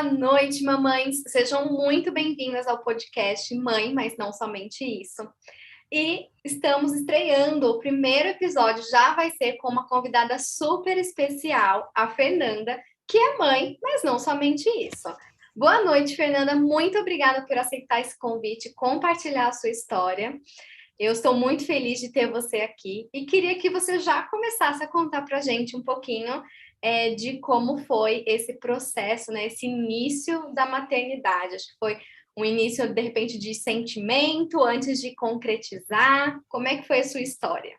Boa noite, mamães. Sejam muito bem-vindas ao podcast Mãe, mas não somente isso. E estamos estreando o primeiro episódio, já vai ser com uma convidada super especial, a Fernanda, que é mãe, mas não somente isso. Boa noite, Fernanda. Muito obrigada por aceitar esse convite e compartilhar a sua história. Eu estou muito feliz de ter você aqui e queria que você já começasse a contar para a gente um pouquinho de como foi esse processo, né? Esse início da maternidade. Acho que foi um início, de repente, de sentimento antes de concretizar. Como é que foi a sua história?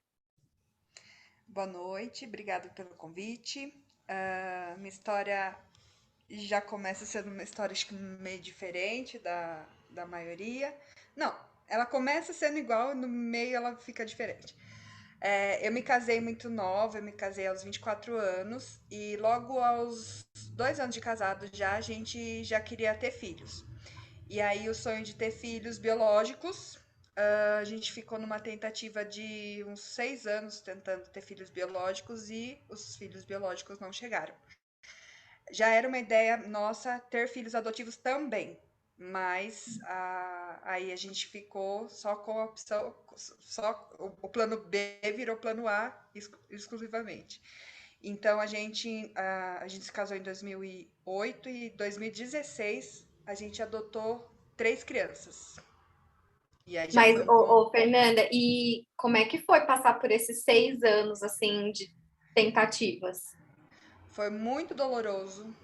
Boa noite, obrigada pelo convite. Minha história já começa sendo uma história acho que meio diferente da maioria. Não, ela começa sendo igual, no meio ela fica diferente. Eu me casei muito nova, eu me casei aos 24 anos e logo aos 2 anos de casado já a gente já queria ter filhos. E aí o sonho de ter filhos biológicos, a gente ficou numa tentativa de uns 6 anos tentando ter filhos biológicos e os filhos biológicos não chegaram. Já era uma ideia nossa ter filhos adotivos também, mas aí a gente ficou só com a opção, só o plano B virou plano A exclusivamente. Então a gente se casou em 2008 e em 2016 a gente adotou 3 crianças. E aí já Mas, foi um ponto. Fernanda, e como é que foi passar por esses 6 anos, assim, de tentativas? Foi muito doloroso.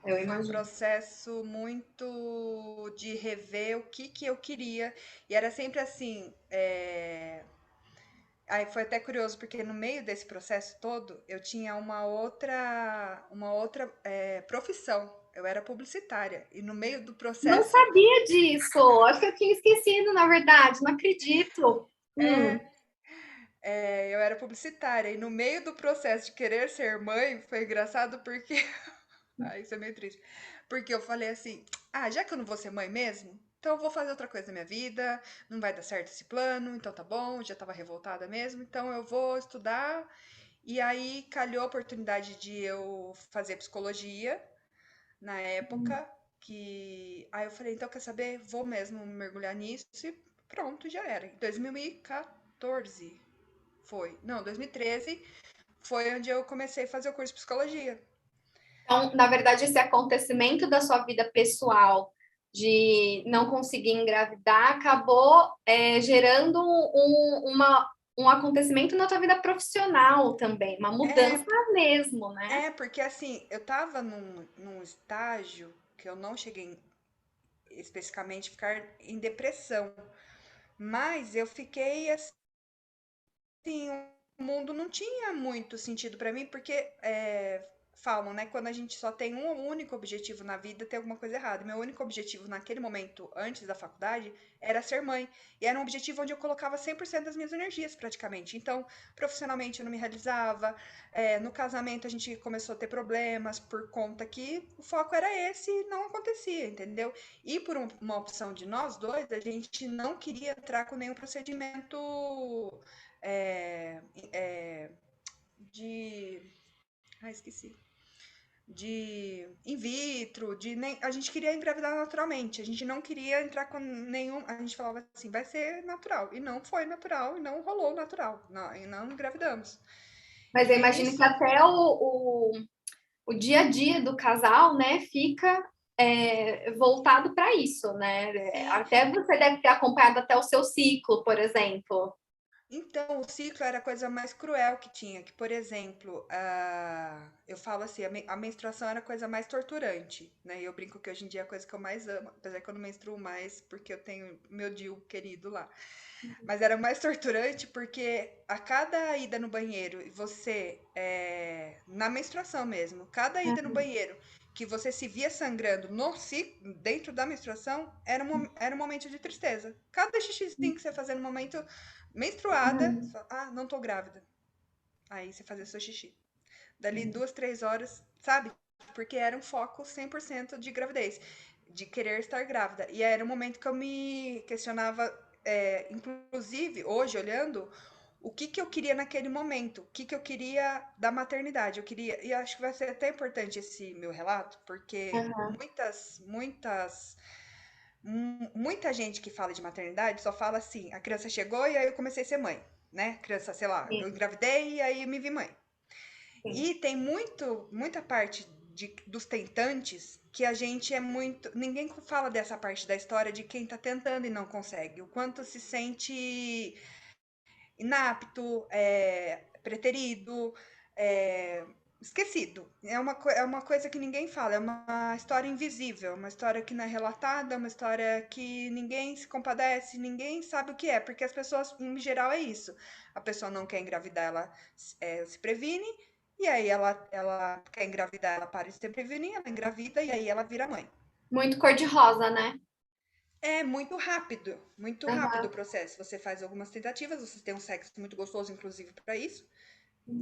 Eu Foi um imagino. processo muito de rever o que eu queria. E era sempre assim. Aí foi até curioso, porque no meio desse processo todo, eu tinha uma outra profissão. Eu era publicitária. E no meio do Não processo, sabia disso. Acho que eu tinha esquecido, na verdade. Não acredito. é, eu era publicitária. E no meio do processo de querer ser mãe, foi engraçado porque. Ah, isso é meio triste. Porque eu falei assim: ah, já que eu não vou ser mãe mesmo, então eu vou fazer outra coisa na minha vida, não vai dar certo esse plano, então tá bom, já tava revoltada mesmo, então eu vou estudar. E aí calhou a oportunidade de eu fazer psicologia na época, que aí eu falei, então quer saber? Vou mesmo mergulhar nisso e pronto, já era. Em 2014 foi. Não, 2013 foi onde eu comecei a fazer o curso de psicologia. Então, na verdade, esse acontecimento da sua vida pessoal de não conseguir engravidar acabou gerando um acontecimento na tua vida profissional também, uma mudança É, mesmo, né? porque assim, eu tava num estágio que eu não cheguei especificamente a ficar em depressão, mas eu fiquei assim, o mundo não tinha muito sentido pra mim, porque falam, né, quando a gente só tem um único objetivo na vida, tem alguma coisa errada. Meu único objetivo naquele momento, antes da faculdade, era ser mãe. E era um objetivo onde eu colocava 100% das minhas energias, praticamente. Então, profissionalmente eu não me realizava, no casamento a gente começou a ter problemas por conta que o foco era esse e não acontecia, entendeu? E por uma opção de nós dois, a gente não queria entrar com nenhum procedimento é, é, de. Ah, esqueci. De in vitro, a gente queria engravidar naturalmente, a gente não queria entrar com nenhum. A gente falava assim, vai ser natural. E não foi natural, e não rolou natural. Não, e não engravidamos. Mas eu E imagino que nisso. até o dia a dia do casal, né, fica voltado para isso, né? Sim, Até você deve ter acompanhado até o seu ciclo, por exemplo. então, o ciclo era a coisa mais cruel que tinha, que, por exemplo, eu falo assim, a menstruação era a coisa mais torturante, né? E eu brinco que hoje em dia é a coisa que eu mais amo, apesar que eu não menstruo mais, porque eu tenho meu DIU querido lá. Mas era mais torturante porque a cada ida no banheiro, e você, na menstruação mesmo, cada ida no banheiro que você se via sangrando dentro da menstruação, era um momento de tristeza. Cada xixizinho que você fazia no momento menstruada, você fala, ah, não tô grávida. Aí você fazia seu xixi. Dali 2, 3 horas, sabe? Porque era um foco 100% de gravidez, de querer estar grávida. E era um momento que eu me questionava, inclusive, hoje, olhando, o que que eu queria naquele momento, o que que eu queria da maternidade. Eu queria, e acho que vai ser até importante esse meu relato, porque Aham, muita gente que fala de maternidade só fala assim: a criança chegou e aí eu comecei a ser mãe, né? Criança, sei lá, eu sim, engravidei e aí eu me vi mãe. sim. E tem muita parte dos tentantes que a gente é muito. Ninguém fala dessa parte da história de quem tá tentando e não consegue. O quanto se sente inapto, preterido, é, esquecido. É uma coisa que ninguém fala, é uma história invisível, uma história que não é relatada, uma história que ninguém se compadece, ninguém sabe o que é, porque as pessoas, em geral, é isso. A pessoa não quer engravidar, ela se previne, e aí ela quer engravidar, ela para de se prevenir, ela engravida e aí ela vira mãe. Muito cor-de-rosa, né? É muito rápido o Aham. processo. Você faz algumas tentativas, você tem um sexo muito gostoso, inclusive, para isso.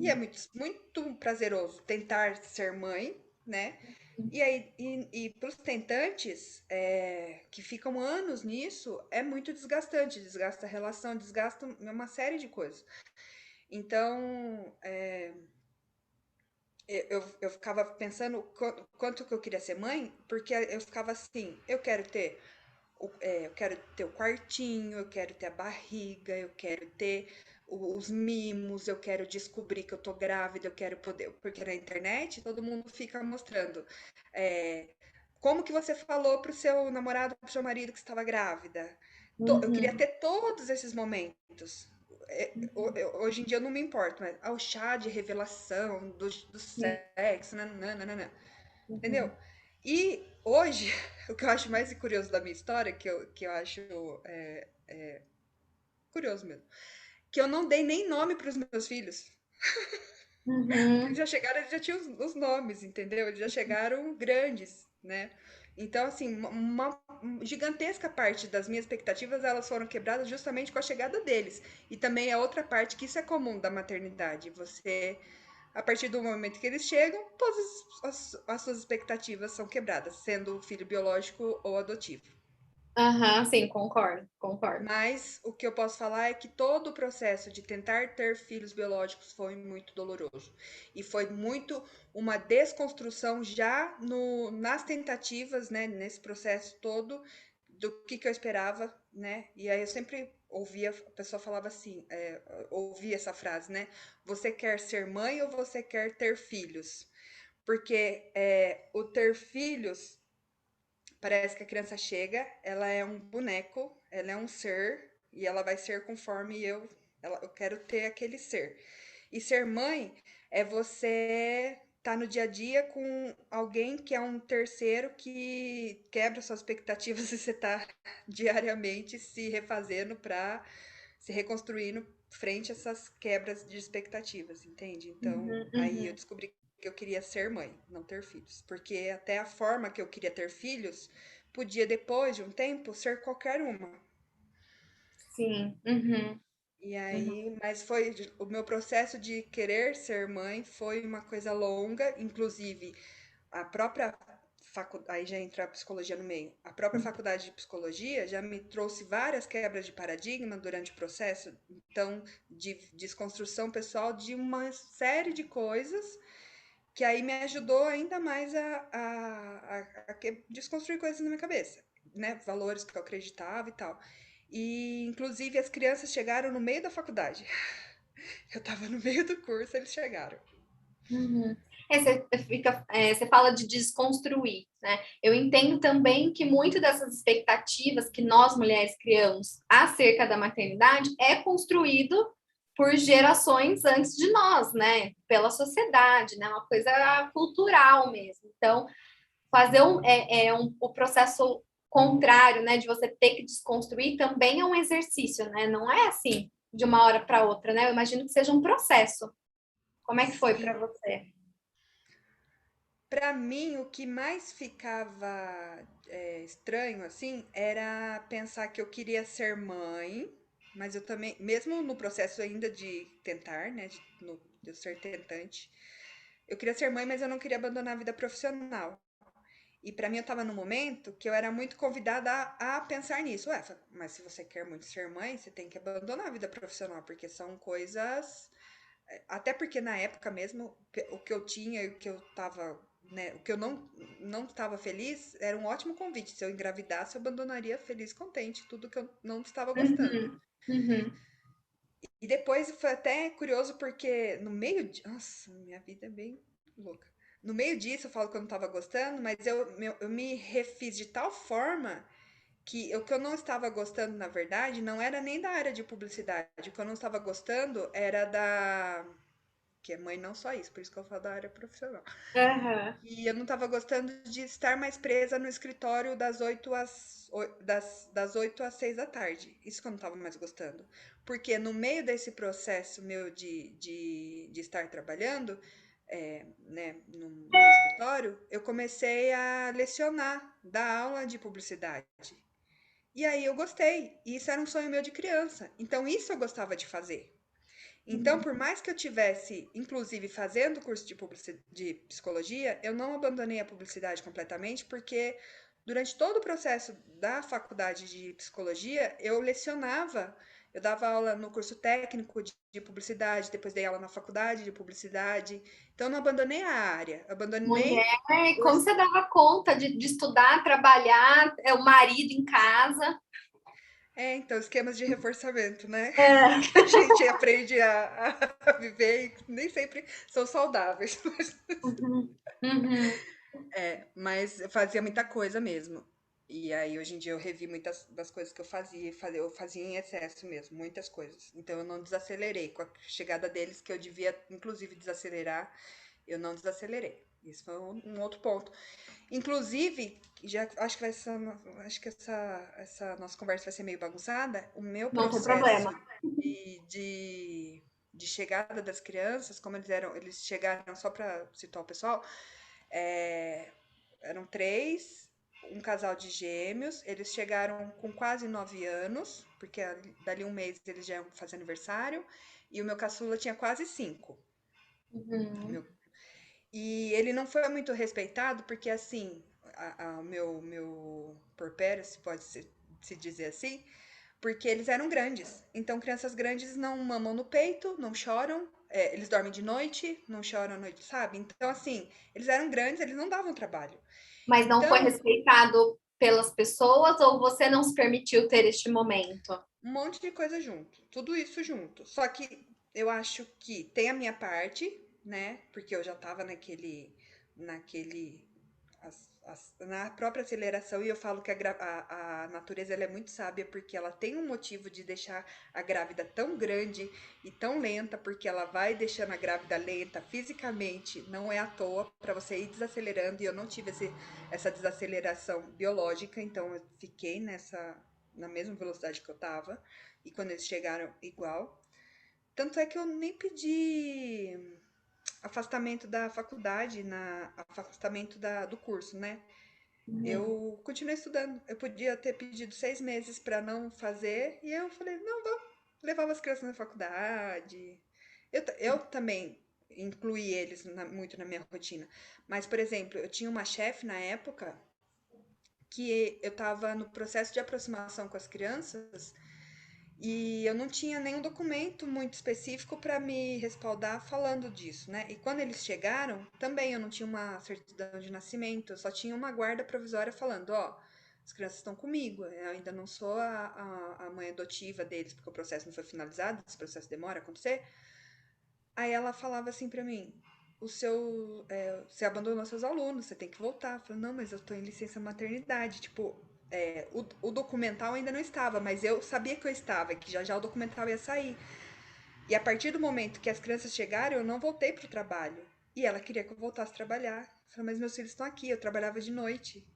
E é muito prazeroso tentar ser mãe, né? E aí, para os tentantes, que ficam anos nisso, é muito desgastante, desgasta a relação, desgasta uma série de coisas. Então, eu ficava pensando quanto que eu queria ser mãe, porque eu ficava assim, eu quero ter o quartinho, eu quero ter a barriga, eu quero ter os mimos, eu quero descobrir que eu tô grávida, eu quero poder. Porque na internet todo mundo fica mostrando é, como que você falou pro seu namorado, pro seu marido que estava grávida. Eu queria Uhum. ter todos esses momentos. Hoje em dia eu não me importo, mas o chá de revelação do Sim. sexo, nananana. Entendeu? Uhum. E hoje, o que eu acho mais curioso da minha história, que eu acho curioso mesmo, que eu não dei nem nome para os meus filhos. Que eles Uhum. já chegaram, eles já tinham os nomes, entendeu? Eles já chegaram grandes, né? Então, assim, uma gigantesca parte das minhas expectativas, elas foram quebradas justamente com a chegada deles. E também a outra parte, que isso é comum da maternidade. Você, a partir do momento que eles chegam, todas as suas expectativas são quebradas, sendo filho biológico ou adotivo. Aham, sim, concordo, concordo. Mas o que eu posso falar é que todo o processo de tentar ter filhos biológicos foi muito doloroso. E foi muito uma desconstrução já nas tentativas, né, nesse processo todo, do que eu esperava, né? E aí eu sempre ouvia, a pessoa falava assim, ouvia essa frase, né? Você quer ser mãe ou você quer ter filhos? Porque o ter filhos parece que a criança chega, ela é um boneco, ela é um ser e ela vai ser conforme eu quero ter aquele ser. E ser mãe é você estar no dia a dia com alguém que é um terceiro que quebra suas expectativas e você tá diariamente se refazendo para se reconstruindo frente a essas quebras de expectativas, entende? Então, Uhum, aí eu uhum. descobri que eu queria ser mãe, não ter filhos. Porque até a forma que eu queria ter filhos podia, depois de um tempo, ser qualquer uma. Sim. Uhum, E uhum. aí, mas foi o meu processo de querer ser mãe foi uma coisa longa, inclusive a própria faculdade, aí já entra a psicologia no meio. A própria faculdade de psicologia já me trouxe várias quebras de paradigma durante o processo, então, de desconstrução pessoal de uma série de coisas que aí me ajudou ainda mais a desconstruir coisas na minha cabeça, né? Valores que eu acreditava e tal. E, inclusive, as crianças chegaram no meio da faculdade. Eu tava no meio do curso, eles chegaram. Uhum. Você fala de desconstruir, né? Eu entendo também que muito dessas expectativas que nós mulheres criamos acerca da maternidade é construído por gerações antes de nós, né? Pela sociedade, né? Uma coisa cultural mesmo. Então, fazer o processo contrário, né? De você ter que desconstruir também é um exercício, né? Não é assim de uma hora para outra, né? Eu imagino que seja um processo. Como é que foi para Sim, você? para mim, o que mais ficava estranho, assim, era pensar que eu queria ser mãe, mas eu também, mesmo no processo ainda de tentar, né, de eu ser tentante, eu queria ser mãe, mas eu não queria abandonar a vida profissional. E para mim eu estava num momento que eu era muito convidada a pensar nisso. Ué, mas se você quer muito ser mãe, você tem que abandonar a vida profissional, porque são coisas. Até porque na época mesmo, o que eu tinha e o que eu estava, né, o que eu não estava feliz era um ótimo convite. Se eu engravidasse, eu abandonaria feliz, contente, tudo que eu não estava gostando. Uhum. Uhum. E depois foi até curioso porque no meio de. Nossa, minha vida é bem louca. No meio disso, eu falo que eu não estava gostando, mas eu me refiz de tal forma que o que eu não estava gostando, na verdade, não era nem da área de publicidade. O que eu não estava gostando era da. Que é mãe não só isso, por isso que eu falo da área profissional. Aham. E eu não estava gostando de estar mais presa no escritório das 8 às 6 da tarde. Isso que eu não estava mais gostando. Porque no meio desse processo meu de estar trabalhando, né, no escritório, eu comecei a lecionar, dar aula de publicidade. E aí eu gostei. E isso era um sonho meu de criança. Então isso eu gostava de fazer. Então, Uhum. por mais que eu tivesse, inclusive, fazendo curso de psicologia, eu não abandonei a publicidade completamente, porque durante todo o processo da faculdade de psicologia, eu lecionava, eu dava aula no curso técnico de publicidade, depois dei aula na faculdade de publicidade. Então, eu não abandonei a área, Mulher, abandonei. como você dava conta de estudar, trabalhar, o marido em casa? Então, esquemas de reforçamento, né? É. Que a gente aprende a viver e nem sempre são saudáveis. Uhum. Uhum. Mas eu fazia muita coisa mesmo. E aí, hoje em dia, eu revi muitas das coisas que eu fazia, eu fazia em excesso mesmo, muitas coisas. Então, eu não desacelerei. Com a chegada deles, que eu devia, inclusive, desacelerar, eu não desacelerei. Isso foi um outro ponto. Inclusive, já acho que acho que essa nossa conversa vai ser meio bagunçada. O meu Não tem processo problema. de, de, de chegada das crianças, como eles chegaram só para citar o pessoal, é, eram três, um casal de gêmeos. Eles chegaram com quase 9 anos, porque dali um mês eles já iam fazer aniversário. E o meu caçula tinha quase 5. Uhum. Meu- E ele não foi muito respeitado, porque assim, o meu porpério, se pode se dizer assim, porque eles eram grandes. Então, crianças grandes não mamam no peito, não choram, eles dormem de noite, não choram à noite, sabe? Então, assim, eles eram grandes, eles não davam trabalho. Mas não foi Então, respeitado pelas pessoas ou você não se permitiu ter este momento? um monte de coisa junto, tudo isso junto. Só que eu acho que tem a minha parte, né? Porque eu já tava naquele, na própria aceleração, e eu falo que a natureza ela é muito sábia, porque ela tem um motivo de deixar a grávida tão grande e tão lenta, porque ela vai deixando a grávida lenta fisicamente, não é à toa, para você ir desacelerando, e eu não tive essa desaceleração biológica, então eu fiquei na mesma velocidade que eu tava, e quando eles chegaram, igual. Tanto é que eu nem pedi afastamento da faculdade, afastamento do curso, né? Uhum. Eu continuei estudando. Eu podia ter pedido 6 meses para não fazer, e eu falei, não, vou levar as crianças na faculdade. Eu também incluí eles muito na minha rotina. Mas, por exemplo, eu tinha uma chefe na época que eu estava no processo de aproximação com as crianças e eu não tinha nenhum documento muito específico para me respaldar falando disso, né? E quando eles chegaram, também eu não tinha uma certidão de nascimento, eu só tinha uma guarda provisória falando, ó, as crianças estão comigo, eu ainda não sou a mãe adotiva deles, porque o processo não foi finalizado, esse processo demora a acontecer. Aí ela falava assim para mim, você abandonou seus alunos, você tem que voltar. Eu falei, não, mas eu tô em licença maternidade, tipo, o documental ainda não estava, mas eu sabia que eu estava, que já já o documental ia sair. E a partir do momento que as crianças chegaram, eu não voltei pro trabalho. E ela queria que eu voltasse a trabalhar. Eu falei, mas meus filhos estão aqui, eu trabalhava de noite,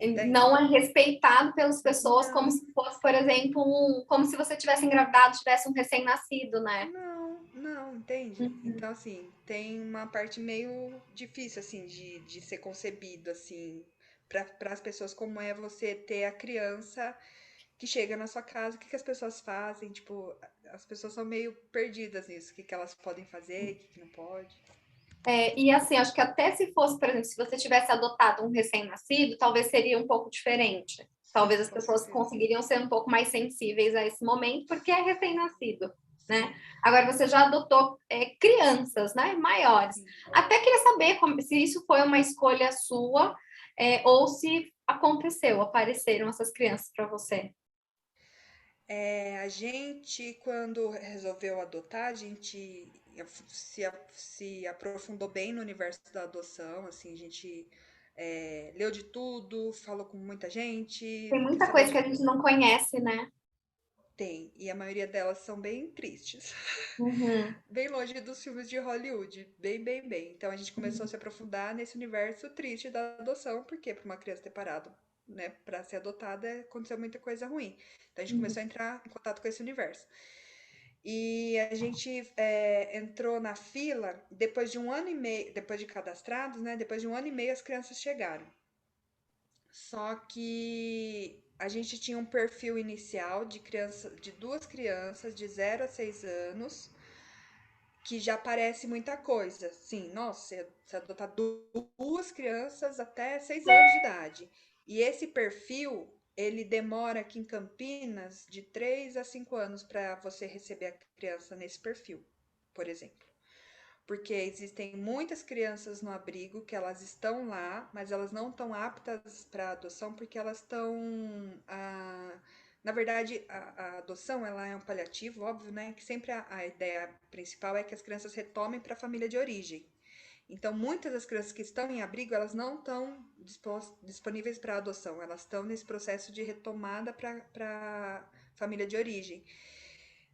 entende? Não é respeitado pelas pessoas como Não, se fosse, por exemplo, como se você tivesse engravidado, tivesse um recém-nascido, né? não, entende? Uhum. Então, assim, tem uma parte meio difícil, assim, de ser concebido, assim, para as pessoas, como é você ter a criança que chega na sua casa, o que, que as pessoas fazem, tipo, as pessoas são meio perdidas nisso, o que, que elas podem fazer, o que, que não pode. E assim, acho que até se fosse, por exemplo, se você tivesse adotado um recém-nascido, talvez seria um pouco diferente. Talvez Sim, as com pessoas certeza. conseguiriam ser um pouco mais sensíveis a esse momento, porque é recém-nascido, né? Sim, Agora, você já adotou crianças, né? Maiores. sim. Até queria saber se isso foi uma escolha sua, ou se aconteceu, apareceram essas crianças para você. A gente, quando resolveu adotar, a gente se aprofundou bem no universo da adoção, assim, a gente leu de tudo, falou com muita gente, Tem quis muita saber coisa que de a gente tudo. não conhece, né? Tem, e a maioria delas são bem tristes. Uhum. Bem longe dos filmes de Hollywood, bem, bem, bem. Então a gente começou a se aprofundar nesse universo triste da adoção, porque para uma criança ter parado, né, para ser adotada, aconteceu muita coisa ruim. Então a gente Uhum. começou a entrar em contato com esse universo. E a gente entrou na fila depois de um ano e meio, depois de cadastrados, né? Depois de um ano e meio as crianças chegaram. Só que a gente tinha um perfil inicial de criança, de duas crianças de 0 a 6 anos, que já parece muita coisa. Sim, nossa, você adotar duas crianças até 6 anos de idade. E esse perfil, ele demora aqui em Campinas de 3 a 5 anos para você receber a criança nesse perfil, por exemplo. Porque existem muitas crianças no abrigo que elas estão lá, mas elas não estão aptas para adoção porque elas estão. Na verdade, a adoção ela é um paliativo, óbvio, né? Que sempre a ideia principal é que as crianças retomem para a família de origem. Então, muitas das crianças que estão em abrigo, elas não estão disponíveis para adoção, elas estão nesse processo de retomada para a família de origem.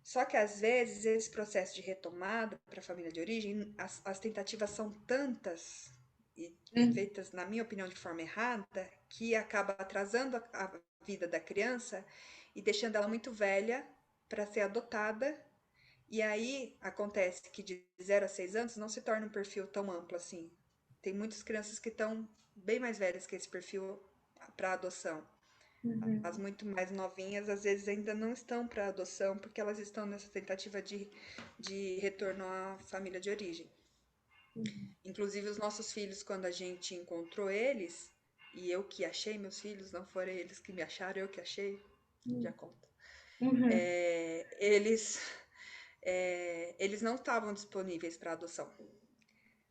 Só que às vezes esse processo de retomada para a família de origem, as tentativas são tantas e Uhum. feitas, na minha opinião, de forma errada, que acaba atrasando a vida da criança e deixando ela muito velha para ser adotada. E aí acontece que de 0 a 6 anos não se torna um perfil tão amplo assim. Tem muitas crianças que estão bem mais velhas que esse perfil para adoção. As Uhum. muito mais novinhas, às vezes, ainda não estão para adoção, porque elas estão nessa tentativa de retorno à família de origem. Inclusive, os nossos filhos, quando a gente encontrou eles, e eu que achei meus filhos, não foram eles que me acharam, eu que achei, já conta. Uhum. Eles não estavam disponíveis para adoção.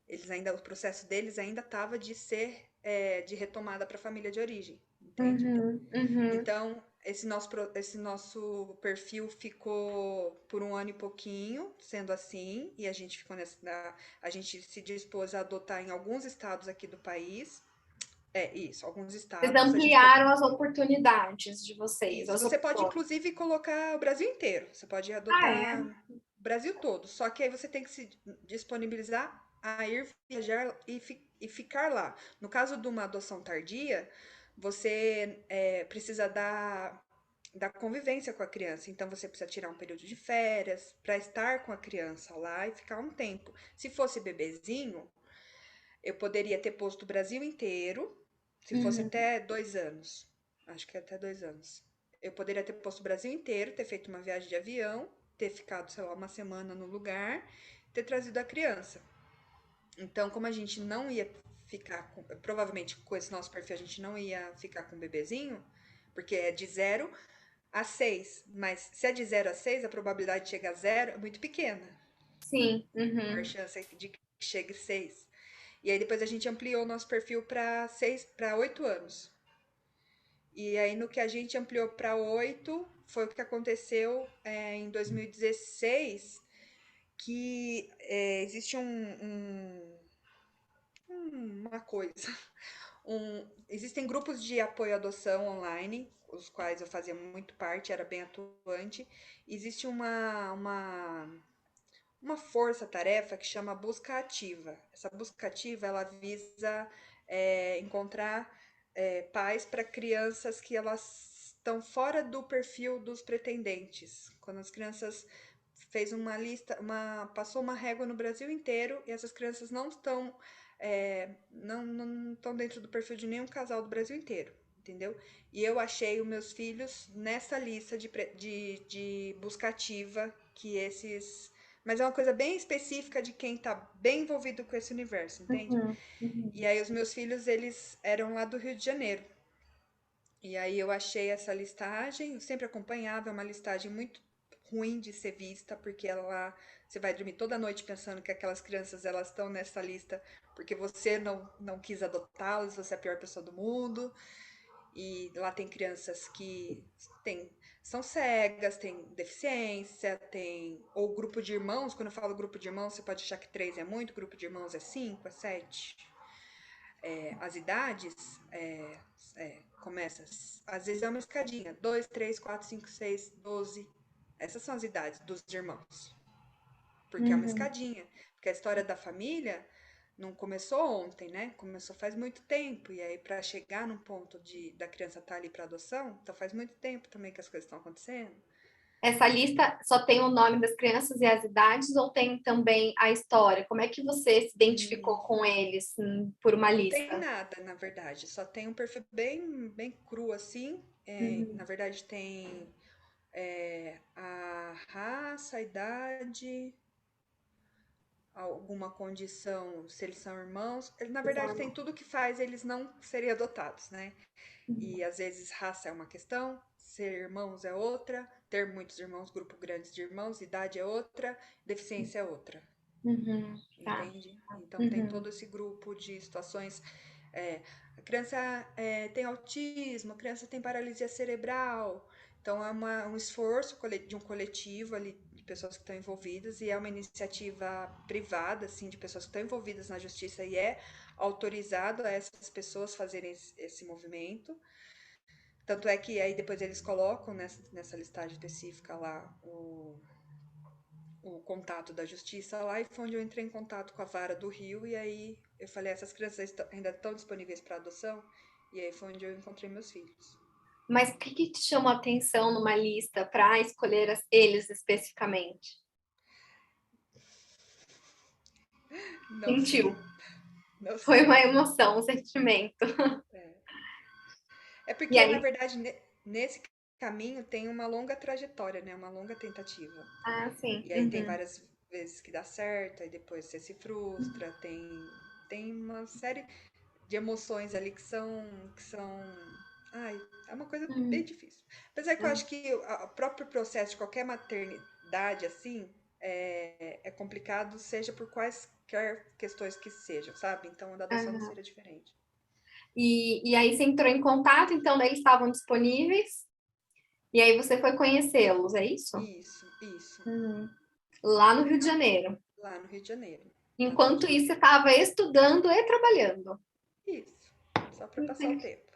O processo deles ainda estava de ser de retomada para a família de origem, entende? Uhum. Uhum. Então, esse nosso perfil ficou por um ano e pouquinho, sendo assim, e a gente ficou a gente se dispôs a adotar em alguns estados aqui do país. Isso, alguns Vocês estados. ampliaram as oportunidades de vocês, Isso. as Você pode, opções. inclusive, colocar o Brasil inteiro. Você pode Ah, adotar é? o Brasil todo. Só que aí você tem que se disponibilizar a ir viajar e ficar lá. No caso de uma adoção tardia, você precisa da convivência com a criança. Então você precisa tirar um período de férias para estar com a criança lá e ficar um tempo. Se fosse bebezinho, eu poderia ter posto o Brasil inteiro, se fosse Uhum. até 2 anos. Acho que é até 2 anos. Eu poderia ter posto o Brasil inteiro, ter feito uma viagem de avião, ter ficado, sei lá, uma semana no lugar, ter trazido a criança. Então, como a gente não ia ficar com, provavelmente com esse nosso perfil, a gente não ia ficar com o bebezinho, porque é de 0 a 6. Mas se é de 0 a 6, a probabilidade de chegar a 0 é muito pequena. Sim. A Uhum. chance de que chegue 6. E aí depois a gente ampliou o nosso perfil para 8 anos. E aí no que a gente ampliou para 8, foi o que aconteceu em 2016, que existe uma coisa. Existem grupos de apoio à adoção online, os quais eu fazia muito parte, era bem atuante. Existe uma força-tarefa que chama busca ativa. Essa busca ativa ela visa encontrar pais para crianças que elas estão fora do perfil dos pretendentes. Quando as crianças fez uma lista, passou uma régua no Brasil inteiro e essas crianças não estão dentro do perfil de nenhum casal do Brasil inteiro, entendeu? E eu achei os meus filhos nessa lista de busca ativa que esses Mas é uma coisa bem específica de quem tá bem envolvido com esse universo, entende? Uhum, uhum, E aí os meus filhos, eles eram lá do Rio de Janeiro. E aí eu achei essa listagem, eu sempre acompanhava, é uma listagem muito ruim de ser vista, porque ela, você vai dormir toda noite pensando que aquelas crianças elas estão nessa lista porque você não quis adotá-las, você é a pior pessoa do mundo. E lá tem crianças que têm, são cegas, têm deficiência, tem ou grupo de irmãos. Quando eu falo grupo de irmãos, você pode achar que três é muito, grupo de irmãos é cinco, é sete. As idades começa, às vezes é uma escadinha, 2, 3, 4, 5, 6, 12. Essas são as idades dos irmãos, porque é uma uhum. escadinha. Porque a história da família não começou ontem, né? Começou faz muito tempo. E aí, para chegar num ponto da criança estar ali para adoção, então faz muito tempo também que as coisas estão acontecendo. Essa lista só tem o nome das crianças e as idades ou tem também a história? Como é que você se identificou com eles por uma Não tem lista? nada, na verdade. Só tem um perfil bem cru assim. Na Uhum. verdade, tem a raça, a idade, alguma condição, se eles são irmãos. Na verdade, tem tudo que faz eles não serem adotados, né? Uhum. E às vezes raça é uma questão, ser irmãos é outra, ter muitos irmãos, grupo grande de irmãos, idade é outra, deficiência é outra, Uhum. Tá. entende? Então tem Uhum. todo esse grupo de situações. é, a criança tem autismo, a criança tem paralisia cerebral. Então é um esforço de um coletivo ali de pessoas que estão envolvidas e é uma iniciativa privada, assim, de pessoas que estão envolvidas na justiça e é autorizado a essas pessoas fazerem esse movimento. Tanto é que aí depois eles colocam nessa listagem específica lá o contato da justiça lá, e foi onde eu entrei em contato com a vara do Rio, e aí eu falei, essas crianças ainda estão disponíveis para adoção? E aí foi onde eu encontrei meus filhos. Mas o que te chamou a atenção numa lista para escolher eles especificamente? Não sei, Sentiu? não Foi sei. uma emoção, um sentimento. É, é E porque, na aí? verdade, nesse caminho tem uma longa trajetória, né? Uma longa tentativa. Ah, sim. E aí tem Uhum. várias vezes que dá certo, aí depois você se frustra, tem uma série de emoções ali que são, ai, é uma coisa bem Uhum. difícil. Apesar que eu acho que o próprio processo de qualquer maternidade assim é complicado, seja por quaisquer questões que sejam, sabe? Então, a da adoção não Uhum. seria diferente. E aí você entrou em contato, então eles estavam disponíveis, e aí você foi conhecê-los, é isso? Isso. Uhum. Lá no Rio de Janeiro. Lá no Rio de Janeiro. Lá no Rio de Enquanto isso, Janeiro. você estava estudando e trabalhando. Isso. Só para passar o tempo.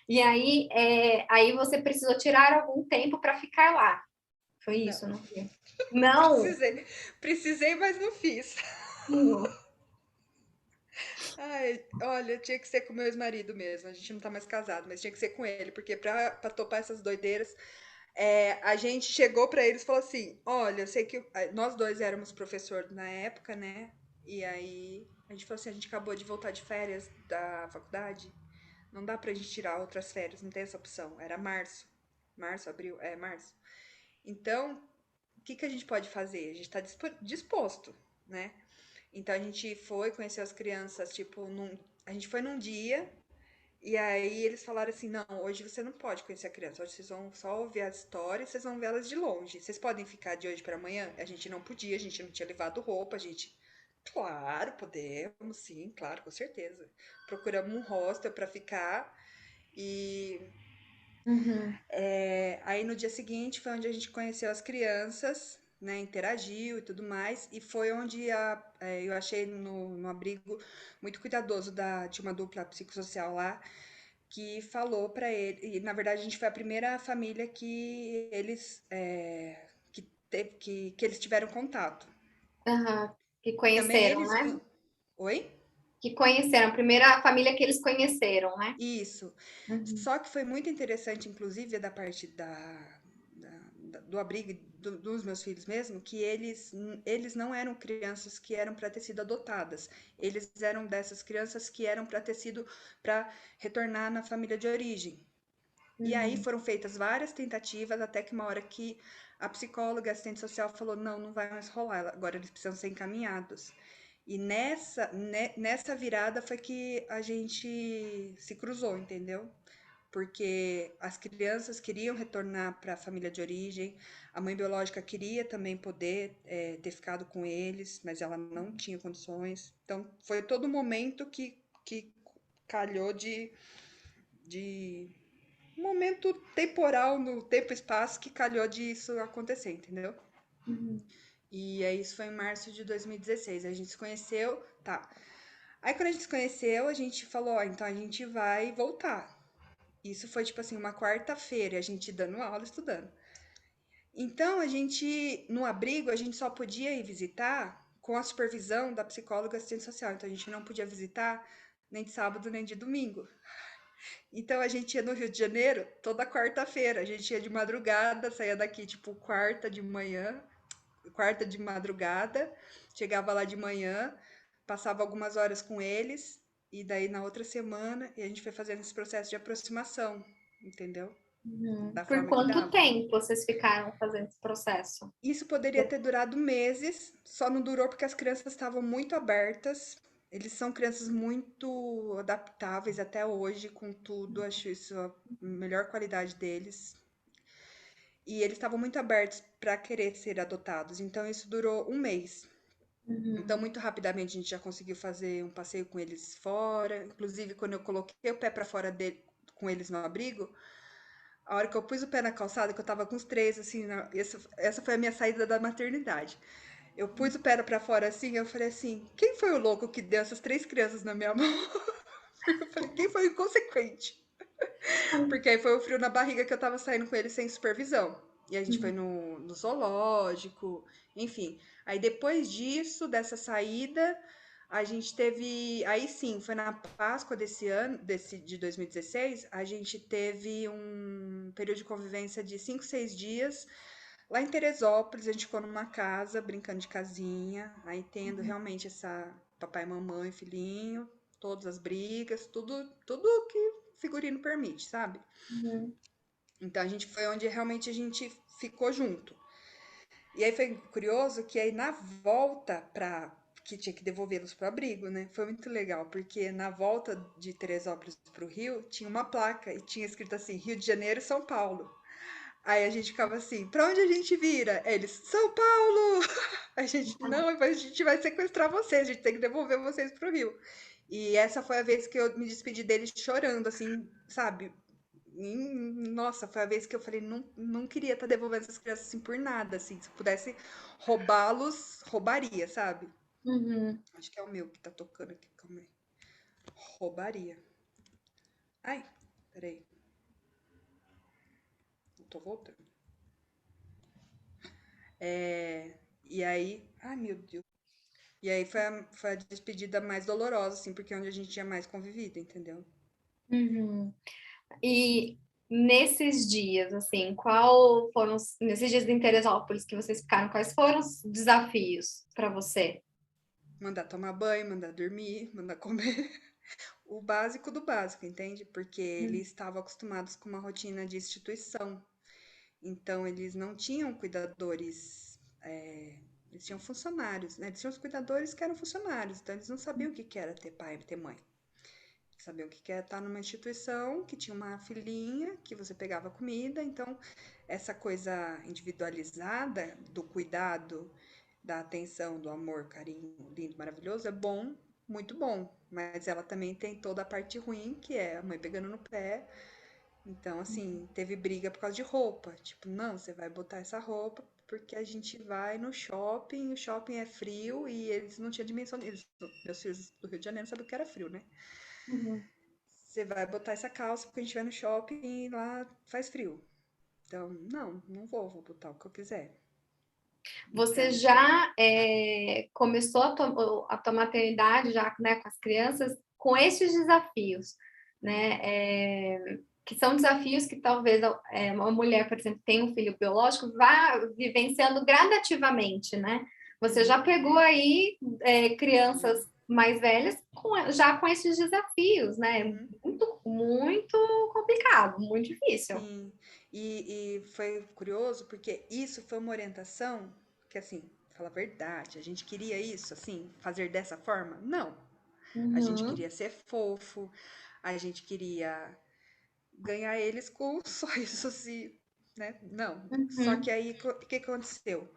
E aí, aí você precisou tirar algum tempo para ficar lá. Foi Não. isso, não foi? Não. Precisei. Precisei, mas não fiz. Uhum. Ai, olha, tinha que ser com meu ex-marido mesmo. A gente não tá mais casado, mas tinha que ser com ele, porque pra topar essas doideiras, a gente chegou pra eles e falou assim: olha, eu sei que nós dois éramos professor na época, né? E aí a gente falou assim: a gente acabou de voltar de férias da faculdade, não dá pra gente tirar outras férias, não tem essa opção. Era março. Março, abril? É, março. Então, o que que a gente pode fazer? A gente tá disposto, né? Então a gente foi, conheceu as crianças, tipo, a gente foi num dia, e aí eles falaram assim: não, hoje você não pode conhecer a criança, hoje vocês vão só ouvir as histórias, vocês vão ver elas de longe. Vocês podem ficar de hoje para amanhã? A gente não podia, a gente não tinha levado roupa, a gente. Claro, podemos, sim, claro, com certeza. Procuramos um hostel para ficar e Uhum. aí no dia seguinte foi onde a gente conheceu as crianças, né, interagiu e tudo mais, e foi onde eu achei no abrigo muito cuidadoso de uma dupla psicossocial lá, que falou para ele, e na verdade a gente foi a primeira família que eles que eles tiveram contato. Uhum. Que Também conheceram, eles né? vinham. Oi? Que conheceram, a primeira família que eles conheceram, né? Isso. Uhum. Só que foi muito interessante, inclusive, da parte do abrigo dos meus filhos mesmo, que eles não eram crianças que eram para ter sido adotadas. Eles eram dessas crianças que eram para ter sido para retornar na família de origem. E aí foram feitas várias tentativas, até que uma hora que a psicóloga, a assistente social falou, não vai mais rolar, agora eles precisam ser encaminhados. E nessa virada foi que a gente se cruzou, entendeu? Porque as crianças queriam retornar para a família de origem, a mãe biológica queria também poder ter ficado com eles, mas ela não tinha condições. Então, foi todo momento que calhou de um momento temporal no tempo e espaço que calhou disso acontecer, entendeu? E aí isso foi em março de 2016. A gente se conheceu, tá. Aí quando a gente se conheceu, a gente falou, ó, então a gente vai voltar. Isso foi tipo assim, uma quarta-feira, a gente dando aula, estudando. Então a gente, no abrigo, a gente só podia ir visitar com a supervisão da psicóloga assistente social. Então a gente não podia visitar nem de sábado nem de domingo. Então a gente ia no Rio de Janeiro toda quarta-feira. A gente ia de madrugada, saía daqui tipo quarta de manhã, quarta de madrugada, chegava lá de manhã, passava algumas horas com eles, e daí na outra semana e a gente foi fazendo esse processo de aproximação, entendeu? Da Por forma que quanto dava. tempo vocês ficaram fazendo esse processo? Isso poderia ter durado meses, só não durou porque as crianças estavam muito abertas. Eles são crianças muito adaptáveis até hoje, com tudo. Acho isso a melhor qualidade deles. E eles estavam muito abertos para querer ser adotados. Então, isso durou um mês. Então, muito rapidamente, a gente já conseguiu fazer um passeio com eles fora. Inclusive, quando eu coloquei o pé para fora dele, com eles no abrigo, a hora que eu pus o pé na calçada, que eu tava com os três, assim, essa foi a minha saída da maternidade. Eu pus o pé pra fora assim, eu falei assim, quem foi o louco que deu essas três crianças na minha mão? Eu falei, quem foi o inconsequente? Porque aí foi o frio na barriga que eu tava saindo com ele sem supervisão. E a gente foi no zoológico, enfim. Aí depois disso, dessa saída, a gente teve. Aí sim, foi na Páscoa desse ano, de 2016, a gente teve um período de convivência de 5, 6 dias. Lá em Teresópolis, a gente ficou numa casa, brincando de casinha, aí tendo realmente essa papai, mamãe, filhinho, todas as brigas, tudo que figurino permite, sabe? Uhum. Então a gente foi onde realmente a gente ficou junto. E aí foi curioso que aí na volta para que tinha que devolvê-los para o abrigo, né? Foi muito legal, porque na volta de Teresópolis para o Rio tinha uma placa e tinha escrito assim: Rio de Janeiro, São Paulo. Aí a gente ficava assim: para onde a gente vira? Eles: São Paulo! A gente: não, a gente vai sequestrar vocês, a gente tem que devolver vocês para o Rio. E essa foi a vez que eu me despedi deles chorando, assim, sabe? Nossa, foi a vez que eu falei, não queria estar devolvendo essas crianças assim por nada, assim. Se eu pudesse roubá-los, roubaria, sabe? Uhum. Acho que é o meu que tá tocando aqui, calma aí. Roubaria. Ai, peraí. Eu tô voltando. E aí, ai meu Deus. E aí foi a despedida mais dolorosa, assim, porque é onde a gente tinha mais convivido, entendeu? Uhum. E nesses dias, assim, qual foram nesses dias de Teresópolis que vocês ficaram, quais foram os desafios para você? Mandar tomar banho, mandar dormir, mandar comer. O básico do básico, entende? Porque eles estavam acostumados com uma rotina de instituição. Então, eles não tinham cuidadores, eles tinham funcionários, né? Eles tinham os cuidadores que eram funcionários, então eles não sabiam o que que era ter pai e ter mãe. Eles sabiam o que que era estar numa instituição que tinha uma filhinha, que você pegava comida. Então, essa coisa individualizada do cuidado, da atenção, do amor, carinho lindo, maravilhoso, é bom, muito bom. Mas ela também tem toda a parte ruim, que é a mãe pegando no pé. Então, assim, teve briga por causa de roupa. Tipo, não, você vai botar essa roupa porque a gente vai no shopping, o shopping é frio e eles não tinham dimensão disso. Meus filhos do Rio de Janeiro sabem o que era frio, né? Uhum. Você vai botar essa calça porque a gente vai no shopping e lá faz frio. Então, não vou botar o que eu quiser. Você Então, já começou a tua maternidade já, né, com as crianças com esses desafios, né? Que são desafios que talvez uma mulher, por exemplo, tem um filho biológico, vá vivenciando gradativamente, né? Você já pegou aí crianças mais velhas já com esses desafios, né? uhum, Muito, muito complicado, muito difícil. Sim, e foi curioso porque isso foi uma orientação que, assim, fala a verdade, a gente queria isso, assim, fazer dessa forma? Não. A gente Uhum, queria ser fofo, a gente queria ganhar eles com só isso, assim, né? Não. Só que uhum, aí, o que aconteceu?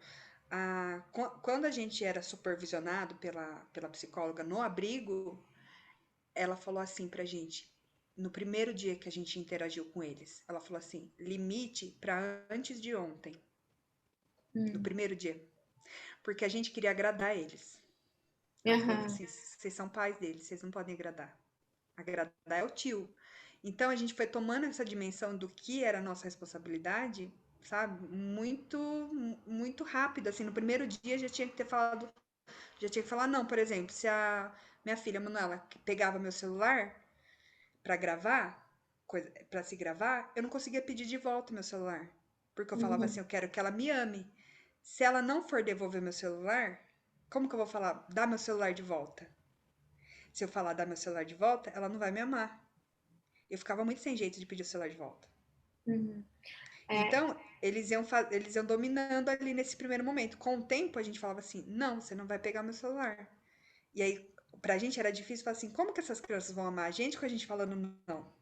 Quando a gente era supervisionado pela psicóloga no abrigo, ela falou assim pra gente, no primeiro dia que a gente interagiu com eles, ela falou assim: limite para antes de ontem, no uhum, primeiro dia, porque a gente queria agradar eles. Ela falou aham, assim: vocês são pais deles, vocês não podem agradar. Agradar é o tio. Então a gente foi tomando essa dimensão do que era a nossa responsabilidade, sabe? Muito, muito rápido. Assim, no primeiro dia já tinha que ter falado, já tinha que falar não, por exemplo, se a minha filha Manuela pegava meu celular para gravar, para se gravar, eu não conseguia pedir de volta meu celular, porque eu falava assim, uhum, eu quero que ela me ame. Se ela não for devolver meu celular, como que eu vou falar, dá meu celular de volta? Se eu falar dar meu celular de volta, ela não vai me amar. Eu ficava muito sem jeito de pedir o celular de volta. uhum. É, Então, eles iam dominando ali nesse primeiro momento. Com o tempo, a gente falava assim: não, você não vai pegar meu celular. E aí, pra gente era difícil falar assim: como que essas crianças vão amar a gente com a gente falando não?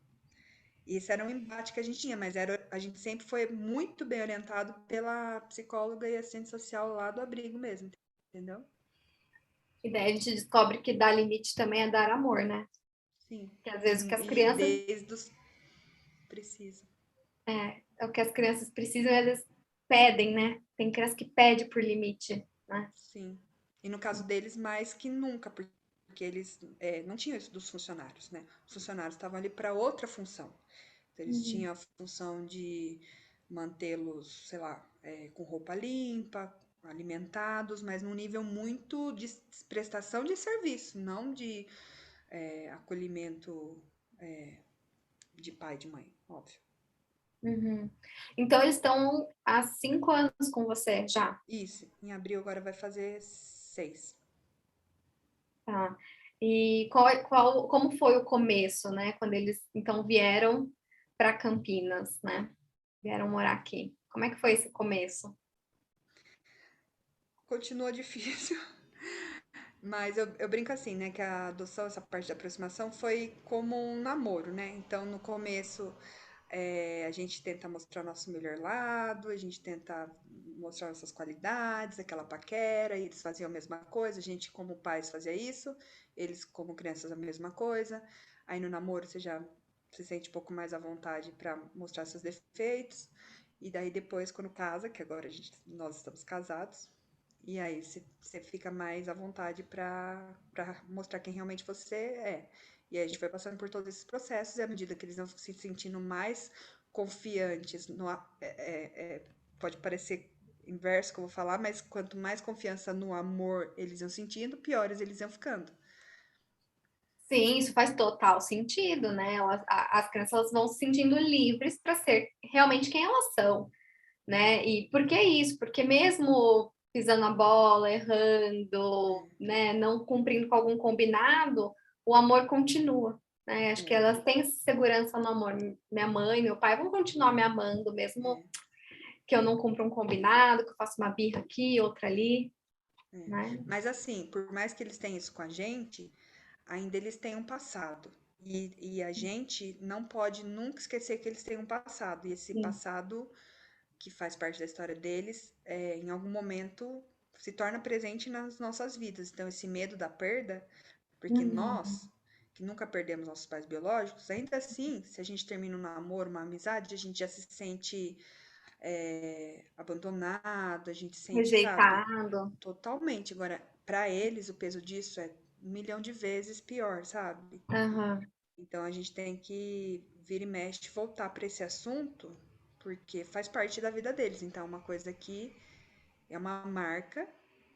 E esse era um embate que a gente tinha, mas a gente sempre foi muito bem orientado pela psicóloga e assistente social lá do abrigo mesmo, entendeu? e daí a gente descobre que dar limite também é dar amor, né? Sim. Que às vezes o que as E crianças desde os. Precisa. é o que as crianças precisam, e às vezes pedem, né? Tem criança que pede por limite, né? Sim. E no caso deles, mais que nunca, porque eles não tinham isso dos funcionários, né? Os funcionários estavam ali para outra função. Então, eles Uhum, tinham a função de mantê-los, sei lá, com roupa limpa, alimentados, mas num nível muito de prestação de serviço, não de acolhimento de pai e de mãe, óbvio. uhum. Então eles estão há 5 anos com você já, Isso, em abril agora vai fazer 6. tá? E como foi o começo, né? Quando eles então vieram para Campinas, né? Vieram morar aqui. Como é que foi esse começo? Continua difícil. Mas eu brinco assim, né? Que a adoção, essa parte da aproximação, foi como um namoro, né? Então, no começo, a gente tenta mostrar o nosso melhor lado, a gente tenta mostrar nossas qualidades, aquela paquera, e eles faziam a mesma coisa, a gente, como pais, fazia isso, eles, como crianças, a mesma coisa. Aí, no namoro, você já se sente um pouco mais à vontade para mostrar seus defeitos. E daí, depois, quando casa, que agora nós estamos casados, e aí você fica mais à vontade para mostrar quem realmente você é. E aí a gente vai passando por todos esses processos, e à medida que eles vão se sentindo mais confiantes, pode parecer inverso que eu vou falar, mas quanto mais confiança no amor eles iam sentindo, piores eles iam ficando. Sim, isso faz total sentido, né? As crianças elas vão se sentindo livres para ser realmente quem elas são, né? E por que isso? Porque mesmo pisando a bola, errando, né, não cumprindo com algum combinado, o amor continua, né? Acho que É, elas têm segurança no amor. Minha mãe, meu pai vão continuar me amando, mesmo é, que eu não cumpra um combinado, que eu faça uma birra aqui, outra ali, é. né? Mas assim, por mais que eles tenham isso com a gente, ainda eles têm um passado. E a gente não pode nunca esquecer que eles têm um passado. E esse Sim. passado, que faz parte da história deles, em algum momento se torna presente nas nossas vidas. Então, esse medo da perda, porque Uhum. nós, que nunca perdemos nossos pais biológicos, ainda assim, se a gente termina um namoro, uma amizade, a gente já se sente abandonado, a gente sente, sabe, Rejeitado. totalmente. Agora, para eles, o peso disso é 1 milhão de vezes pior, sabe? Aham. Então a gente tem que vira e mexe voltar para esse assunto, porque faz parte da vida deles. Então, é uma coisa que é uma marca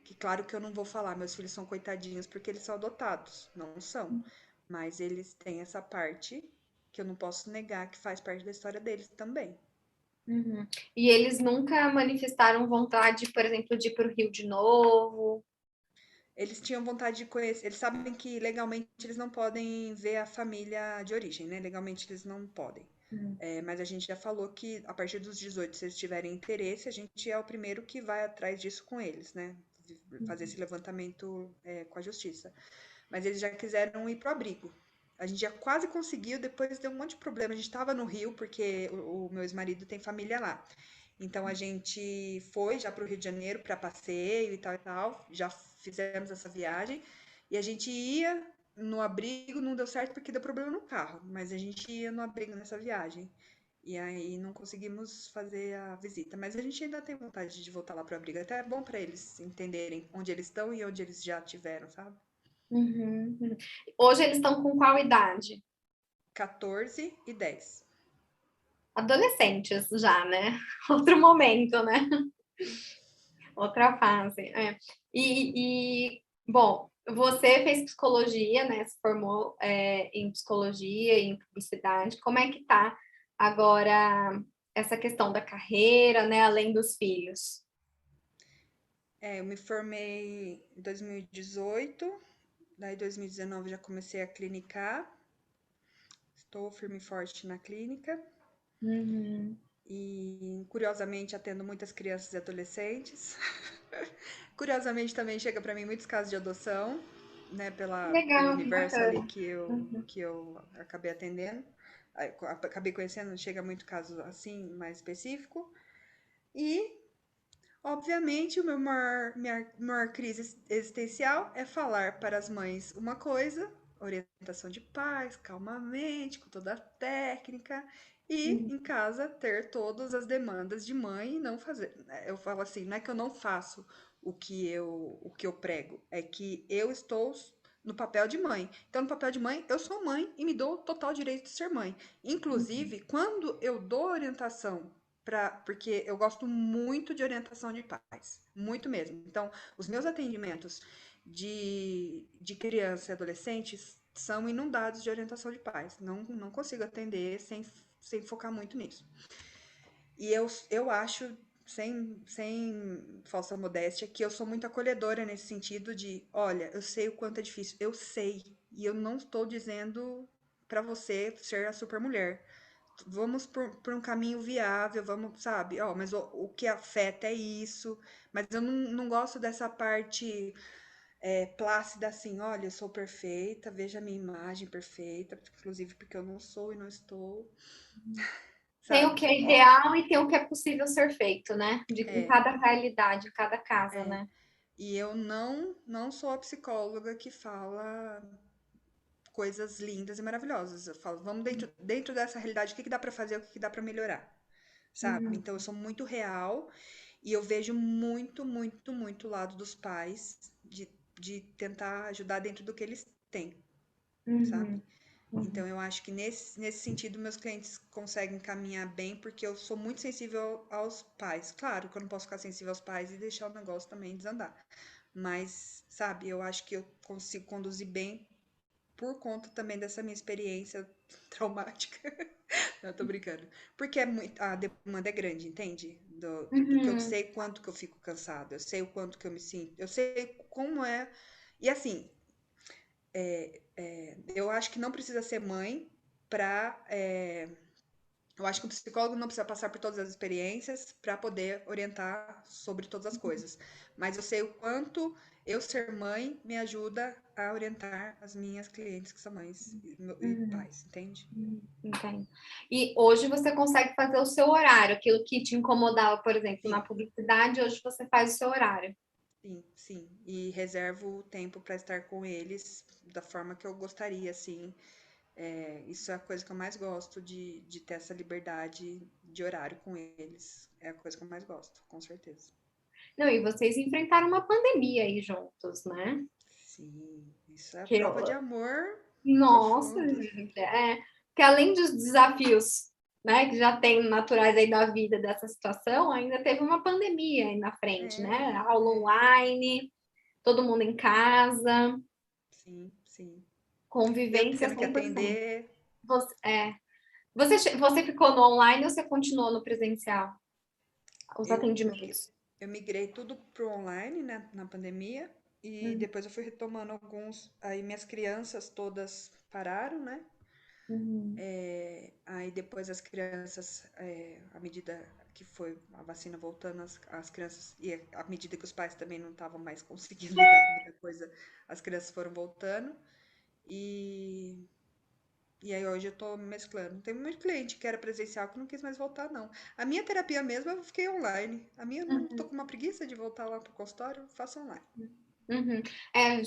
que, claro que eu não vou falar, meus filhos são coitadinhos porque eles são adotados, não são. Mas eles têm essa parte que eu não posso negar que faz parte da história deles também. Uhum. E eles nunca manifestaram vontade, por exemplo, de ir para o Rio de novo? eles tinham vontade de conhecer. Eles sabem que legalmente eles não podem ver a família de origem, né? Legalmente eles não podem. Mas a gente já falou que a partir dos 18, se eles tiverem interesse, a gente é o primeiro que vai atrás disso com eles, né? Fazer esse levantamento com a justiça. Mas eles já quiseram ir pro abrigo. A gente já quase conseguiu, depois deu um monte de problema. A gente estava no Rio, porque o meu ex-marido tem família lá. Então a gente foi já para o Rio de Janeiro para passeio e tal e tal. Já fizemos essa viagem. E a gente ia no abrigo, não deu certo porque deu problema no carro. Mas a gente ia no abrigo nessa viagem. E aí não conseguimos fazer a visita. Mas a gente ainda tem vontade de voltar lá para o abrigo. Até é bom para eles entenderem onde eles estão e onde eles já tiveram, sabe? Uhum. Hoje eles estão com qual idade? 14 e 10. Adolescentes já, né? Outro momento, né? Outra fase. Bom, você fez psicologia, né? Se formou em psicologia, em publicidade. Como é que tá agora essa questão da carreira, né? Além dos filhos? Eu me formei em 2018, daí 2019 já comecei a clinicar. Estou firme e forte na clínica Uhum. e, curiosamente, atendo muitas crianças e adolescentes. Curiosamente, também chega para mim muitos casos de adoção, né, pelo Legal, que universo ali bacana. Uhum. que eu acabei atendendo. Acabei conhecendo, chega muito caso assim, mais específico. E, obviamente, minha maior crise existencial é falar para as mães uma coisa, orientação de pais, calmamente, com toda a técnica, e Uhum. em casa ter todas as demandas de mãe e não fazer. Eu falo assim, não é que eu não faço o que eu prego, é que eu estou no papel de mãe. Então, no papel de mãe, eu sou mãe e me dou o total direito de ser mãe. Inclusive, quando eu dou orientação porque eu gosto muito de orientação de pais, muito mesmo. Então, os meus atendimentos de criança e adolescentes são inundados de orientação de pais. Não consigo atender sem focar muito nisso. E eu acho, sem falsa modéstia, que eu sou muito acolhedora nesse sentido de, olha, eu sei o quanto é difícil, eu sei, e eu não estou dizendo para você ser a super mulher. Vamos por um caminho viável, vamos, sabe? Ó, mas o que afeta é isso. Mas eu não gosto dessa parte plácida assim, olha, eu sou perfeita, veja a minha imagem perfeita, inclusive porque eu não sou e não estou, Tem o que sabe? é ideal e tem o que é possível ser feito, né? Em É, cada realidade, em cada casa, é. né? E eu não sou a psicóloga que fala coisas lindas e maravilhosas. Eu falo, vamos dentro dessa realidade, o que dá para fazer, o que dá para melhorar, sabe? Uhum. Então eu sou muito real e eu vejo muito, muito, muito o lado dos pais de tentar ajudar dentro do que eles têm, sabe? Uhum. Então Uhum. eu acho que nesse sentido meus clientes conseguem caminhar bem porque eu sou muito sensível aos pais. Claro que eu não posso ficar sensível aos pais e deixar o negócio também desandar. Mas, sabe, eu acho que eu consigo conduzir bem por conta também dessa minha experiência traumática. Não, tô brincando. Porque a demanda é grande, entende? Porque eu Uhum. sei quanto que eu fico cansada, eu sei o quanto que eu me sinto, eu sei como é. E assim, eu acho que não precisa ser mãe pra. Eu acho que o psicólogo não precisa passar por todas as experiências para poder orientar sobre todas as coisas. Mas eu sei o quanto eu ser mãe me ajuda a orientar as minhas clientes que são mães e Uhum. pais, entende? Entendo. E hoje você consegue fazer o seu horário, aquilo que te incomodava, por exemplo, na Sim, publicidade, hoje você faz o seu horário. sim, sim. E reservo o tempo para estar com eles da forma que eu gostaria, assim. Isso é a coisa que eu mais gosto de ter essa liberdade de horário com eles. É a coisa que eu mais gosto, com certeza. Não, e vocês enfrentaram uma pandemia aí juntos, né? Sim, isso é a Que prova de eu, amor nossa, profundo. gente, que além dos desafios, né, que já tem naturais aí da vida dessa situação, ainda teve uma pandemia aí na frente, É, né? Aula é, online, todo mundo em casa, sim, sim. E eu convivência tendo que 100%. atender, Você, você ficou no online ou você continuou no presencial? Os eu, mig- atendimentos? eu migrei tudo pro online, né, na pandemia. E depois eu fui retomando alguns. Aí minhas crianças todas pararam, né? Uhum. Aí depois as crianças, à medida que foi a vacina voltando, as crianças, e à medida que os pais também não estavam mais conseguindo lidar com muita coisa, as crianças foram voltando. E, e aí hoje eu tô mesclando. Tem muito cliente que era presencial que não quis mais voltar, não. A minha terapia mesmo eu fiquei online. A minha eu não tô Uhum. com uma preguiça de voltar lá pro consultório, eu faço online. Uhum.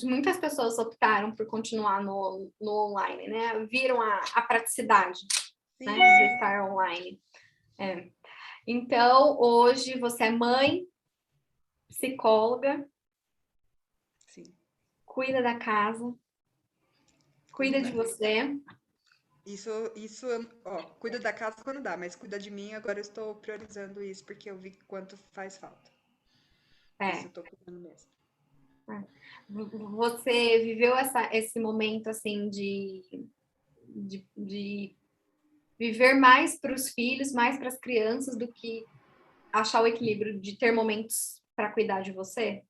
Muitas pessoas optaram por continuar no online, né? Viram a praticidade, né, Sim, de sim, estar online. É. Então, hoje você é mãe, psicóloga, sim. cuida da casa, Quando cuida de dá. você. Isso, ó, cuida da casa quando dá, mas cuida de mim, agora eu estou priorizando isso porque eu vi quanto faz falta. Isso É, eu tô cuidando mesmo. é. Você viveu esse momento assim de viver mais para os filhos, mais para as crianças do que achar o equilíbrio de ter momentos para cuidar de você?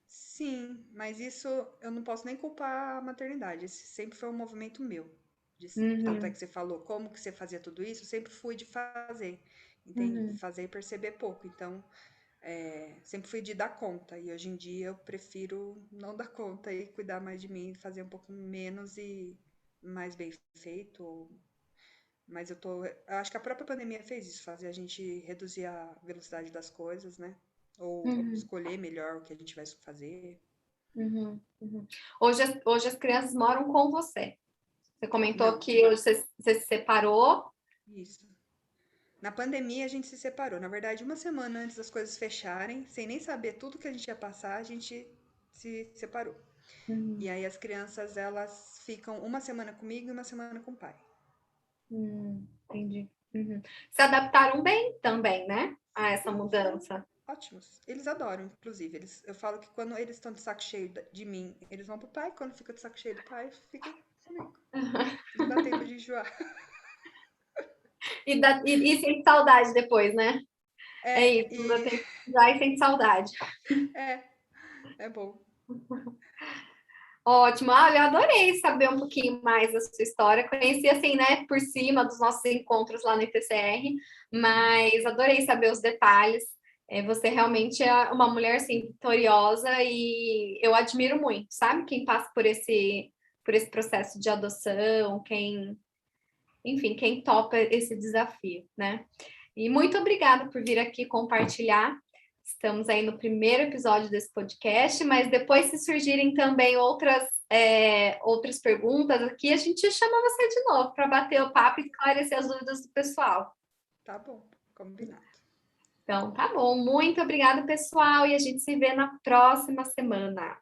Sim, mas isso eu não posso nem culpar a maternidade. Esse sempre foi um movimento meu. Tanto é Uhum, que você falou como que você fazia tudo isso, eu sempre fui de fazer, entende? uhum, Fazer e perceber pouco. Então, sempre fui de dar conta. E hoje em dia eu prefiro não dar conta e cuidar mais de mim, fazer um pouco menos e mais bem feito. Mas eu acho que a própria pandemia fez isso, fazer a gente reduzir a velocidade das coisas, né? Ou uhum, escolher melhor o que a gente vai fazer. uhum, uhum. Hoje as crianças moram com você. Você comentou Não, que hoje você se separou. isso. Na pandemia a gente se separou. Na verdade, uma semana antes das coisas fecharem, sem nem saber tudo que a gente ia passar, a gente se separou. E Uhum, aí as crianças, elas ficam uma semana comigo e uma semana com o pai. entendi. Uhum. Se adaptaram bem também, né? A essa Sim, são mudança. ótimos. Eles adoram, inclusive. Eu falo que quando eles estão de saco cheio de mim, eles vão pro pai. Quando fica de saco cheio do pai, fica comigo. Não dá tempo de enjoar. E sente saudade depois, né? É É, isso, não dá tempo de dar e sente saudade. é, é bom. Ótimo. Ah, eu adorei saber um pouquinho mais da sua história. Conheci assim, né, por cima dos nossos encontros lá no ITCR, Uhum. mas adorei saber os detalhes. Você realmente é uma mulher assim vitoriosa e eu admiro muito, sabe? Quem passa por esse processo de adoção, enfim, quem topa esse desafio, né? E muito obrigada por vir aqui compartilhar. Estamos aí no primeiro episódio desse podcast, mas depois, se surgirem também outras perguntas aqui, a gente chama você de novo para bater o papo e esclarecer as dúvidas do pessoal. Tá bom, combinado. Então, tá bom. Muito obrigada, pessoal, e a gente se vê na próxima semana.